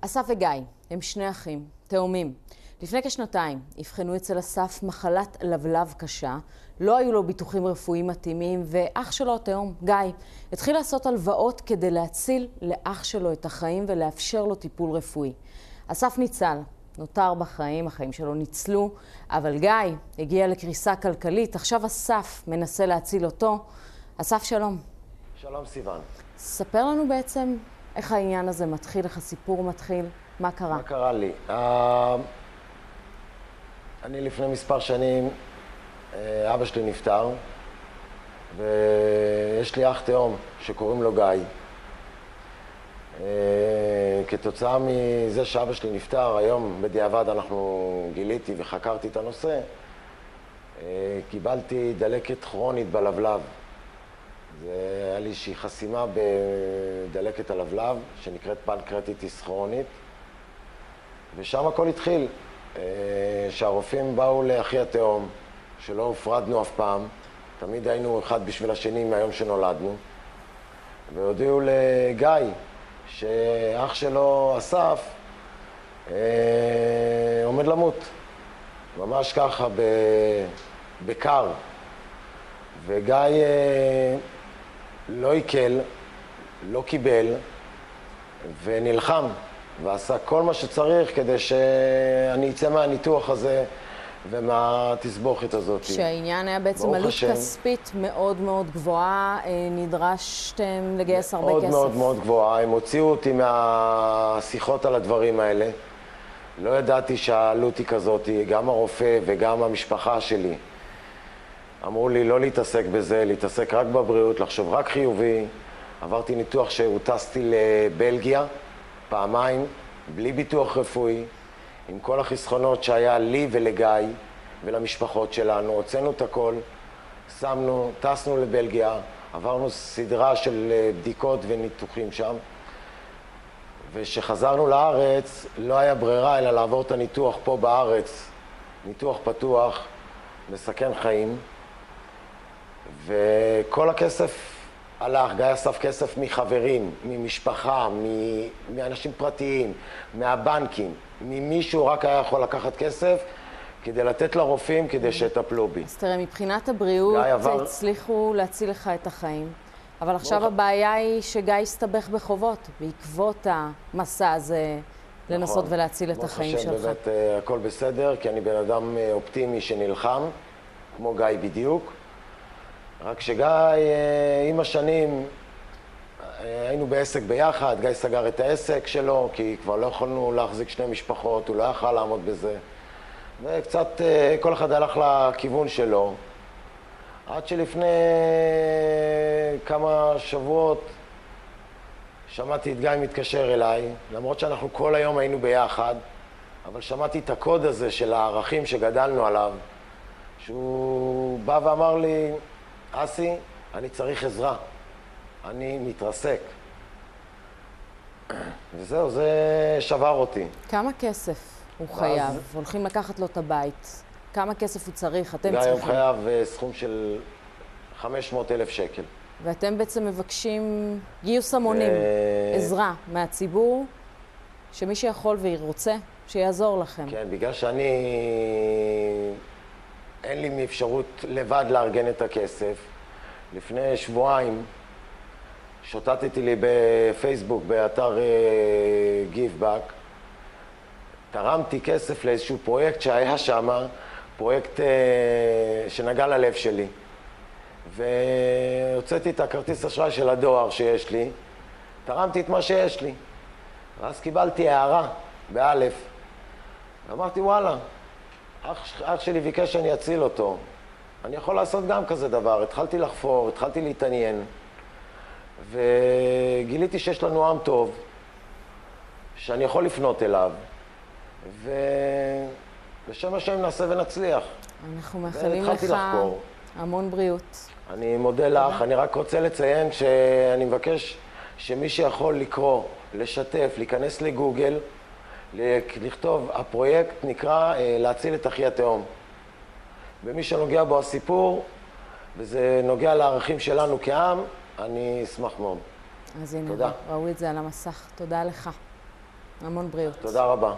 אסף וגיא הם שני אחים, תאומים. לפני כשנתיים הבחנו אצל אסף מחלת לבלב קשה, לא היו לו ביטוחים רפואיים מתאימים, ואח שלו התאום, גיא, התחיל לעשות הלוואות כדי להציל לאח שלו את החיים ולאפשר לו טיפול רפואי. אסף ניצל, נותר בחיים, החיים שלו ניצלו, אבל גיא הגיע לקריסה כלכלית, עכשיו אסף מנסה להציל אותו. אסף, שלום. שלום סיוון. ספר לנו בעצם איך העניין הזה מתחיל, איך הסיפור מתחיל, מה קרה? מה קרה לי? אני לפני מספר שנים, אבא שלי נפטר, ויש לי אח תאום שקוראים לו גיא. כתוצאה מזה שאבא שלי נפטר, היום בדיעבד גיליתי וחקרתי את הנושא, קיבלתי דלקת כרונית בלבלב. זה היה לי איזושהי חסימה בדלקת הלבלב, שנקראת פנקרטיטיס כרונית, ושם הכל התחיל. שהרופאים באו לאחי התאום, שלא הופרדנו אף פעם, תמיד היינו אחד בשביל השני מהיום שנולדנו, והודיעו לגיא שאח שלו אסף עומד למות, ממש ככה בקר, וגיא לא עיכל, לא קיבל ונלחם ועשה כל מה שצריך כדי שאני אצא מהניתוח הזה ומהתסבוכת הזאת. שהעניין היה בעצם עלות כספית מאוד מאוד גבוהה, נדרשתם לגייס הרבה כסף. מאוד מאוד גבוהה, הם הוציאו אותי מהשיחות על הדברים האלה. לא ידעתי שהעלות היא כזאת, גם הרופא וגם המשפחה שלי אמרו לי לא להתעסק בזה, להתעסק רק בבריאות, לחשוב רק חיובי. עברתי ניתוח שהוטסתי לבלגיה פעמיים, בלי ביטוח רפואי, עם כל החסכונות שהיה לי ולגיא ולמשפחות שלנו. הוצאנו את הכל, טסנו לבלגיה, עברנו סדרה של בדיקות וניתוחים שם, ושחזרנו לארץ לא היה ברירה אלא לעבור את הניתוח פה בארץ, ניתוח פתוח, מסכן חיים, וכל הכסף הלך. גיא אסף כסף מחברים, ממשפחה, מאנשים פרטיים, מהבנקים, ממישהו רק היה יכול לקחת כסף כדי לתת לרופאים כדי שטפלו בי. אז תראה, מבחינת הבריאות הצליחו להציל לך את החיים, אבל עכשיו הבעיה היא שגיא הסתבך בחובות בעקבות המסע הזה לנסות ולהציל את החיים שלך. באמת הכל בסדר, כי אני בן אדם אופטימי שנלחם, כמו גיא בדיוק. רק שגיא, עם השנים, היינו בעסק ביחד, גיא סגר את העסק שלו, כי כבר לא יכולנו להחזיק שני משפחות, הוא לא יכל לעמוד בזה. וקצת כל אחד הלך לכיוון שלו, עד שלפני כמה שבועות שמעתי את גיא מתקשר אליי, למרות שאנחנו כל היום היינו ביחד, אבל שמעתי את הקוד הזה של הערכים שגדלנו עליו, שהוא בא ואמר לי, אסי, אני צריך עזרה, אני מתרסק. וזהו, זה שבר אותי. כמה כסף הוא חייב? הולכים לקחת לו את הבית. כמה כסף הוא צריך? אתם צריכים. גיא הוא חייב סכום של 500,000 שקל. ואתם בעצם מבקשים גיוס המונים, עזרה מהציבור, שמי שיכול ורוצה, שיעזור לכם. כן, בגלל אין לי אפשרות לבד לארגן את הכסף. לפני שבועיים שוטטתי לי בפייסבוק, באתר גיבבק, תרמתי כסף לאיזשהו פרויקט שהיה שם, פרויקט שנגע ללב שלי. והוצאתי את הכרטיס אשראי של הדואר שיש לי, תרמתי את מה שיש לי. ואז קיבלתי הערה, באלף. ואמרתי, וואלה, אח שלי ביקש שאני אציל אותו. אני יכול לעשות גם כזה דבר. התחלתי לחפור, התחלתי להתעניין, וגיליתי שיש לנו עם טוב, שאני יכול לפנות אליו, ובשם השם נעשה ונצליח. אנחנו מאחלים לך המון בריאות. אני מודה לך, אני רק רוצה לציין שאני מבקש שמי שיכול לקרוא, לשתף, להיכנס לגוגל, לכתוב, הפרויקט נקרא להציל את אחי התאום. ומי שנוגע בו הסיפור, וזה נוגע לערכים שלנו כעם, אני אשמח מאוד. אז הנה, ראו את זה על המסך. תודה לך. המון בריאות. תודה רבה.